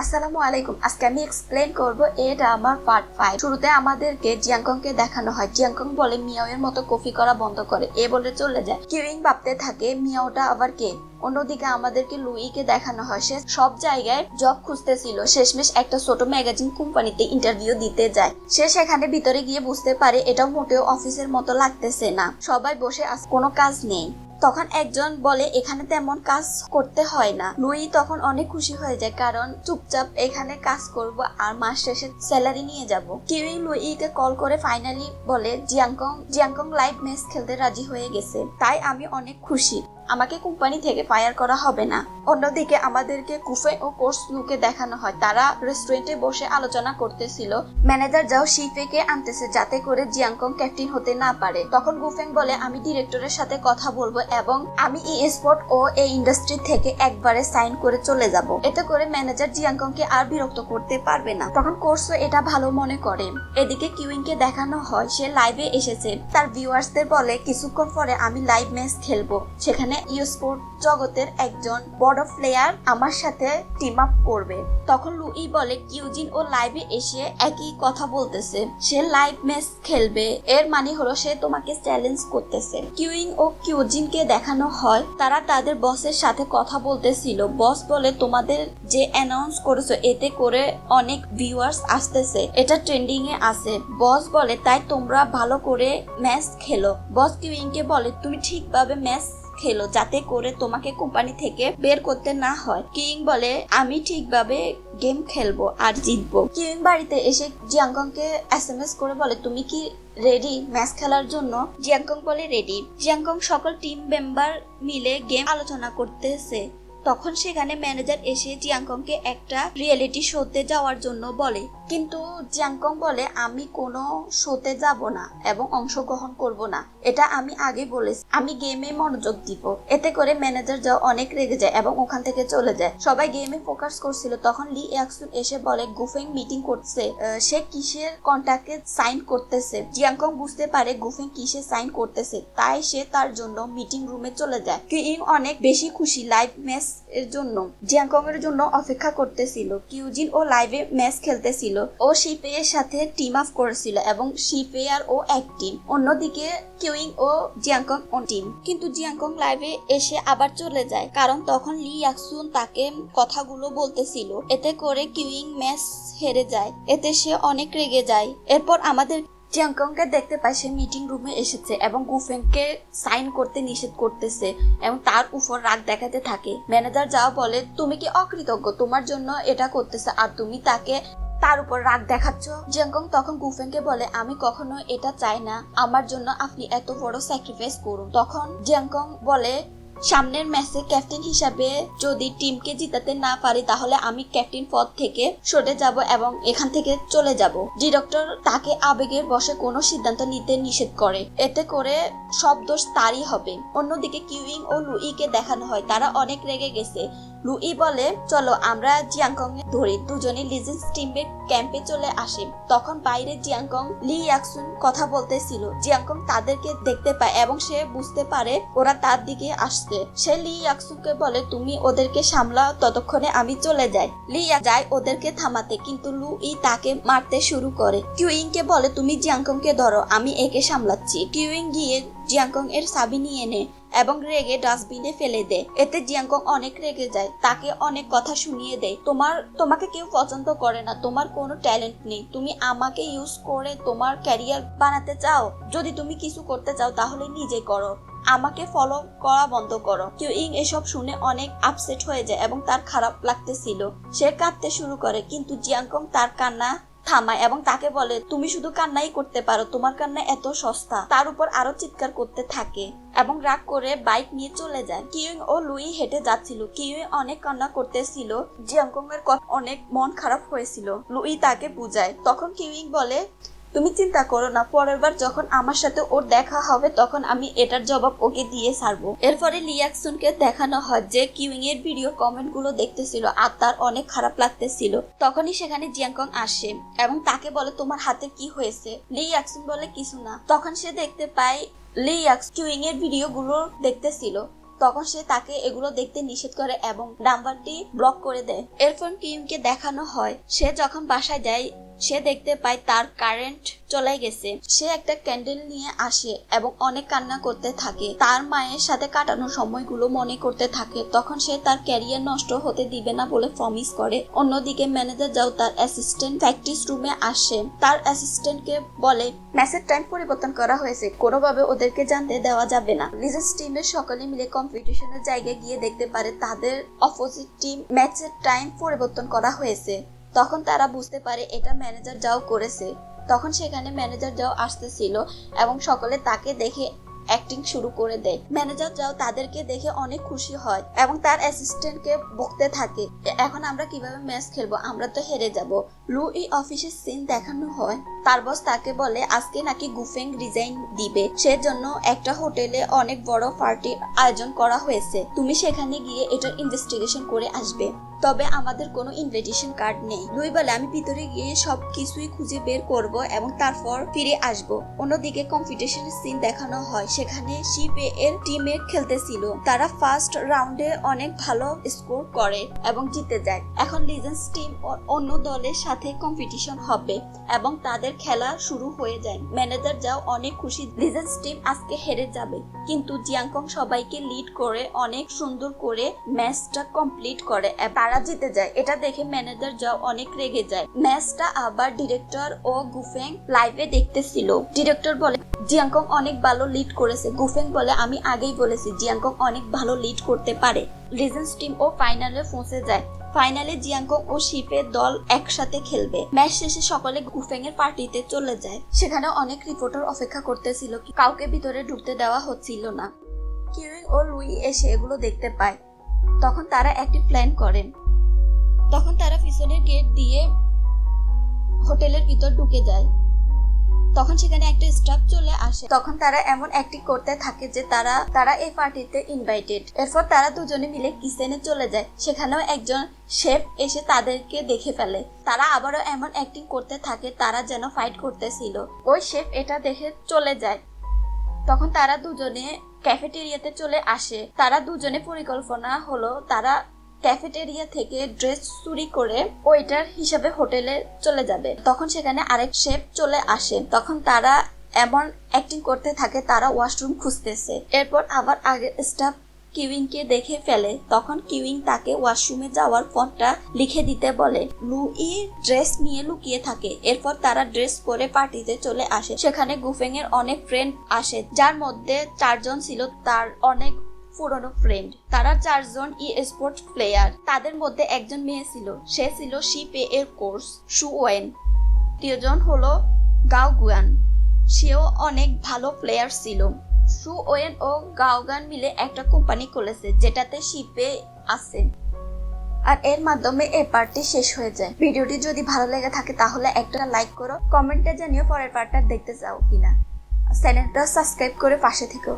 আসসালামু আলাইকুম। আজকে আমি এক্সপ্লেন করব এটা আমার পার্ট 5। শুরুতে আমাদেরকে জিয়াংকংকে দেখানো হয়। জিয়াংকং বলে মিয়াওয়ের মতো কফি করা বন্ধ করে, এ বলে চলে যায়। কিউইং ভাবতে থাকে মিয়াওটা আবার কে। অন্যদিকে আমাদেরকে লুইকে দেখানো হয়, সে সব জায়গায় জব খুঁজতেছিল, শেষমেশ একটা ছোট ম্যাগাজিন কোম্পানিতে ইন্টারভিউ দিতে যায়। সে সেখানে ভিতরে গিয়ে বুঝতে পারে এটাও মোটেও অফিসের মতো লাগতেছে না, সবাই বসে আছে, কোনো কাজ নেই। তখন একজন বলে এখানে তেমন কাজ করতে হয় না। লুই তখন অনেক খুশি হয়ে যায়, কারণ চুপচাপ এখানে কাজ করব আর মাস শেষে স্যালারি নিয়ে যাব। কিউইং লুইকে কল করে ফাইনালি বলে জিয়াংকং লাইভ ম্যাচ খেলতে রাজি হয়ে গেছে, তাই আমি অনেক খুশি, আমাকে কোম্পানি থেকে ফায়ার করা হবে না। অন্যদিকে আমাদেরকে কুফে ও কোর্স লুকে দেখানো হয়, তারা রেস্টুরেন্টে বসে আলোচনা করতেছিল ম্যানেজার যাও শিফেকে আনতেছে যাতে করে জিয়াংকং ক্যাপ্টেন হতে না পারে। তখন গুফেং বলে আমি ডিরেক্টরের সাথে কথা বলবো এবং আমি ই স্পোর্ট ও এই ইন্ডাস্ট্রি থেকে একবারে সাইন করে চলে যাব, এতে করে ম্যানেজার জিয়াংকংকে আর বিরক্ত করতে পারবে না। তখন কোর্সও এটা ভালো মনে করে। এদিকে কিউইংকে দেখানো হয় সে লাইভে এসেছে, তার ভিউয়ার্সদের বলে কিছুক্ষণ পরে আমি লাইভ ম্যাচ খেলবো, সেখানে স্পোর্ট জগতের একজন বড় প্লেয়ার আমার সাথে টিম আপ করবে। তখন লুই বলে কিউজিন ও লাইভে এসে একই কথা বলতেছে, সে লাইভ ম্যাচ খেলবে, এর মানে হলো সে তোমাকে চ্যালেঞ্জ করতেছে। কিউইং ও কিউজিনকে দেখানো হয় তারা তাদের বসের সাথে কথা বলতেছিল। বস বলে তোমাদের যে অ্যানাউন্স করেছো এতে করে অনেক ভিউয়ার্স আসতেছে, এটা ট্রেন্ডিং এ আছে। বস বলে তাই তোমরা ভালো করে ম্যাচ খেলো। বস কিউইংকে বলে তুমি ঠিকভাবে ম্যাচ খেলো যাতে করে তোমাকে কোম্পানি থেকে বের করতে না হয়। কিউইং বলে আমি ঠিকভাবে গেম খেলবো আর জিতবো। কিউইং বাড়িতে এসে জিয়াংকংকে এসএমএস করে বলে তুমি কি রেডি ম্যাচ খেলার জন্য? জিয়াংকং বলে রেডি। জিয়াংকং সকল টিম মেম্বার মিলে গেম আলোচনা করতেছে। তখন সেখানে ম্যানেজার এসে জিয়াংকংকে একটা রিয়েলিটি শোতে যাওয়ার জন্য বলে, কিন্তু জিয়াংকং বলে আমি কোনো শোতে যাব না এবং অংশগ্রহণ করব না, এটা আমি আগে বলেছি, আমি গেমে মনোযোগ দিব। এতে করে ম্যানেজার যাও অনেক রেগে যায় এবং ওখান থেকে চলে যায়। সবাই গেমে ফোকাস করছিল। তখন লি ইয়াকসুন এসে বলে গুফেং মিটিং করছে, সে কিসের কন্ট্রাক্টে সাইন করতেছে। জিয়াংকং বুঝতে পারে গুফেং কিসে সাইন করতেছে, তাই সে তার জন্য মিটিং রুমে চলে যায়। কিউইং অনেক বেশি খুশি, লাইভ ম্যাচ এর জন্য জিয়াংকং এর জন্য অপেক্ষা করতেছিল। কিউজিন ও লাইভে ম্যাচ খেলতেছিল, ও শিপে এর সাথে টিম আপ করেছিল এবং শিপে আর ও এক টিম। অন্যদিকে কিউইং ও জিয়াংকং অন টিম। কিন্তু জিয়াংকং লাইভে এসে আবার চলে যায়, কারণ তখন লি ইয়াকসুন তাকে কথাগুলো বলতেছিল, এতে করে কিউইং ম্যাচ হেরে যায়, এতে সে অনেক রেগে যায়। এরপর আমাদের জিয়াংকংকে দেখতে পায় সে মিটিং রুমে এসেছে এবং গুফেংকে সাইন করতে নিষেধ করতেছে এবং তার উপর রাগ দেখাতে থাকে। ম্যানেজার যাও বলে তুমি কি অকৃতজ্ঞ, তোমার জন্য এটা করতেছে আর তুমি তার উপর রাগ দেখাচ্ছ। জিয়াংকং তখন গুফেংকে বলে আমি কখনো এটা চাই না, আমার জন্য আপনি এত বড় স্যাক্রিফাইস করুন। তখন জিয়াংকং বলে সামনের ম্যাচে ক্যাপ্টেন হিসাবে যদি টিমকে জিতাতে না পারি তাহলে আমি ক্যাপ্টেন পদ থেকে সরে যাব এবং এখান থেকে চলে যাব। ডিরেক্টর তাকে আবেগের বশে কোনো সিদ্ধান্ত নিতে নিষেধ করে, এতে করে সব দোষ তারই হবে। অন্যদিকে কিউইং ও লুইকে দেখানো হয় তারা অনেক রেগে গেছে। লুই বলে চলো আমরা জিয়াংকং এ ধরি। দুজনে লিজেন্স টিমের ক্যাম্পে চলে আসে। তখন বাইরে জিয়াংকং লি ইয়াকসুন কথা বলতেছিল। জিয়াংকং তাদেরকে দেখতে পায় এবং সে বুঝতে পারে ওরা তার দিকে আসছে। সে লি ইয়াকসুনকে বলে তুমি ওদেরকে সামলাও, ততক্ষণে আমি চলে যাই। লি যায় ওদেরকে থামাতে, কিন্তু লুই তাকে মারতে শুরু করে। কিউইং কে বলে তুমি জিয়াংকং কে ধরো, আমি একে সামলাচ্ছি। কিউইং গিয়ে জিয়াংকং এর চাবি নিয়ে নেয় এবং রেগে ডাস্টবিনে ফেলে দেয়। এতে জিয়াংকং অনেক রেগে যায়, তাকে অনেক কথা শুনিয়ে দেয়। তোমাকে কেউ পছন্দ করে না, তোমার কোনো ট্যালেন্ট নেই, তুমি আমাকে ইউজ করে তোমার ক্যারিয়ার বানাতে চাও, যদি তুমি কিছু করতে চাও তাহলে নিজে করো, আমাকে ফলো করা বন্ধ করো। কিউইং এসব শুনে অনেক আপসেট হয়ে যায় এবং তার খারাপ লাগতেছিল। সে কাঁদতে শুরু করে, কিন্তু জিয়াংকং তার কান্না থামায় এবং তাকে বলে তুমি শুধু কান্নাই করতে পারো, তোমার কান্না এত সস্তা। তার উপর আরো চিৎকার করতে থাকে এবং রাগ করে বাইক নিয়ে চলে যায়। কিউইং ও লুই হেঁটে যাচ্ছিল। কিউইং অনেক কান্না করতেছিল, জিয়াংকং এর কথা অনেক মন খারাপ হয়েছিল। লুই তাকে বুঝায়। তখন কিউইং বলে তুমি চিন্তা করো না, পরের বার যখন আমার সাথে ওর দেখা হবে তখন আমি এটার জবাব ওকে দিয়ে ছাড়বো। এরপরে লি ইয়াকসুনকে দেখানো হয় যে কিউইং এর ভিডিও কমেন্ট গুলো দেখতেছিল আর তার অনেক খারাপ লাগতেছিল। তখনই সেখানে জিয়াংকং আসে এবং তাকে বলে তোমার হাতে কি হয়েছে? লি ইয়াকসুন বলে কিছু না। তখন সে দেখতে পায় লি ইয়াকসুন কিউইং এর ভিডিও গুলো দেখতেছিল। তখন সে তাকে এগুলো দেখতে নিষেধ করে এবং নাম্বারটি ব্লক করে দেয়। এরপর কিউইংকে দেখানো হয় সে যখন বাসায় যায় সে দেখতে পায় তার কারেন্ট চলে গেছে। সে একটা ক্যান্ডেল নিয়ে আসে এবং অনেক কান্না করতে থাকে, তার মায়ের সাথে কাটানো সময়গুলো মনে করতে থাকে। তখন সে তার ক্যারিয়ার নষ্ট হতে দিবে না বলে প্রমিস করে। অন্যদিকে ম্যানেজার যাও তার অ্যাসিস্ট্যান্ট প্র্যাকটিস রুমে আসে, তার অ্যাসিস্ট্যান্টকে বলে ম্যাচের টাইম পরিবর্তন করা হয়েছে, কোনোভাবে ওদেরকে জানতে দেওয়া যাবে না। লিজেন্স টিমের সকলে মিলে কম্পিটিশনের জায়গায় গিয়ে দেখতে পারে তাদের অপোজিট টিম ম্যাচের টাইম পরিবর্তন করা হয়েছে। তখন তারা বুঝতে পারে এটা ম্যানেজার যাও করেছে। তখন সেখানে ম্যানেজার যাও আসতেছিল এবং সকলে তাকে দেখে অ্যাক্টিং শুরু করে দেয়। ম্যানেজার যাও তাদেরকে দেখে অনেক খুশি হয় এবং তার অ্যাসিস্ট্যান্টকে বকতে থাকে, এখন আমরা কিভাবে ম্যাচ খেলবো, আমরা তো হেরে যাব। লুই অফিসের সিন দেখানো হয়, তার বস তাকে বলে আজকে নাকি গুফেং রিজাইন দিবে, সেজন্য একটা হোটেলে অনেক বড় পার্টির আয়োজন করা হয়েছে, তুমি সেখানে গিয়ে এটার ইনভেস্টিগেশন করে আসবে। তবে আমাদের কোনো ইনভিটেশন কার্ড নেই। লুই বলে আমি ভিতরে গিয়ে সবকিছুই খুঁজে বের করব এবং তারপর ফিরে আসব। অন্যদিকে কম্পিটিশনের সিন দেখানো হয়, সেখানে শিপে এর টিমে খেলতেছিল, তারা ফার্স্ট রাউন্ডে অনেক ভালো স্কোর করে এবং জিতে যায়। এখন লিজেন্স টিম অন্য দলের সাথে কম্পিটিশন হবে এবং তাদের খেলা শুরু হয়ে যায়। ম্যানেজার যাও অনেক খুশি লিজেন্স টিম আজকে হেরে যাবে, কিন্তু জিয়াংকং সবাইকে লিড করে অনেক সুন্দর করে ম্যাচটা কমপ্লিট করে, তারা জিতে যায়। এটা দেখে ম্যানেজার যাও অনেক রেগে যায়। ম্যাচটা আবার ডিরেক্টর ও গুফেং লাইভে দেখতেছিল। ডিরেক্টর বলে জিয়াংকং অনেক ভালো লিড করেছে। গুফেং বলে আমি আগেই বলেছি জিয়াংকং অনেক ভালো লিড করতে পারে। লিজেন্স টিম ও ফাইনালে পৌঁছে যায়। ফাইনালে জিয়াংকং ও শিপের দল একসাথে খেলবে। ম্যাচ শেষে সকলে গুফেং এর পার্টিতে চলে যায়। সেখানে অনেক রিপোর্টার অপেক্ষা করতেছিল, কাউকে ভিতরে ঢুকতে দেওয়া হচ্ছিল না। কিউইং ও লুই এসে এগুলো দেখতে পায়। তখন তারা একটি প্ল্যান করেন। তখন তারা পিছনের গেট দিয়ে হোটেলের ভিতর ঢুকে যায়। তখন সেখানে একটা স্টাফ চলে আসে। তখন তারা এমন অ্যাক্টিং করতে থাকে যে তারা এই পার্টিতে ইনভাইটেড। এরপর তারা দুজনে মিলে কিচেনে চলে যায়। সেখানেও একজন শেফ এসে তাদেরকে দেখে ফেলে। তারা আবারও এমন অ্যাক্টিং করতে থাকে তারা যেন ফাইট করতেছিল। ওই শেফ এটা দেখে চলে যায়। তখন তারা দুজনে ক্যাফেটেরিয়াতে চলে আসে। তারা দুজনে পরিকল্পনা হলো তারা ক্যাফেটেরিয়া থেকে ড্রেস চুরি করে ওয়েটার হিসেবে হোটেলে চলে যাবে। তখন সেখানে আরেক শেফ চলে আসে। তখন তারা এমন অ্যাক্টিং করতে থাকে তারা ওয়াশরুম খুঁজতেছে। এরপর আবার আগের স্টাফ কিউইংকে দেখে ফেলে। তখন কিউইং তাকে ওয়াশরুমে যাওয়ার পথটা লিখে দিতে বলে। লুই ড্রেস নিয়ে লুকিয়ে থাকে। এরপর তারা ড্রেস পরে পার্টিতে চলে আসে। সেখানে গুফেং এর অনেক ফ্রেন্ড আসে, যার মধ্যে 4 জন ছিল তার অনেক পুরনো ফ্রেন্ড। তারা 4 জন স্পোর্টস প্লেয়ার। তাদের মধ্যে একজন মেয়ে ছিল, সে ছিল শিপে এর কোর্স শু ওয়েন। 3 জন হলো গাও গুয়ান, সেও অনেক ভালো প্লেয়ার ছিল। শু ওয়েন ও গাওগান মিলে একটা কোম্পানি খুলেছে যেটাতে শিপে আছে। আর এর মাধ্যমে এই পার্টটি শেষ হয়ে যায়। ভিডিওটি যদি ভালো লেগে থাকে তাহলে একটা লাইক করো, কমেন্টে জানিও পরের পার্টটা দেখতে চাও কিনা। চ্যানেলটা সাবস্ক্রাইব করে পাশে থেকো।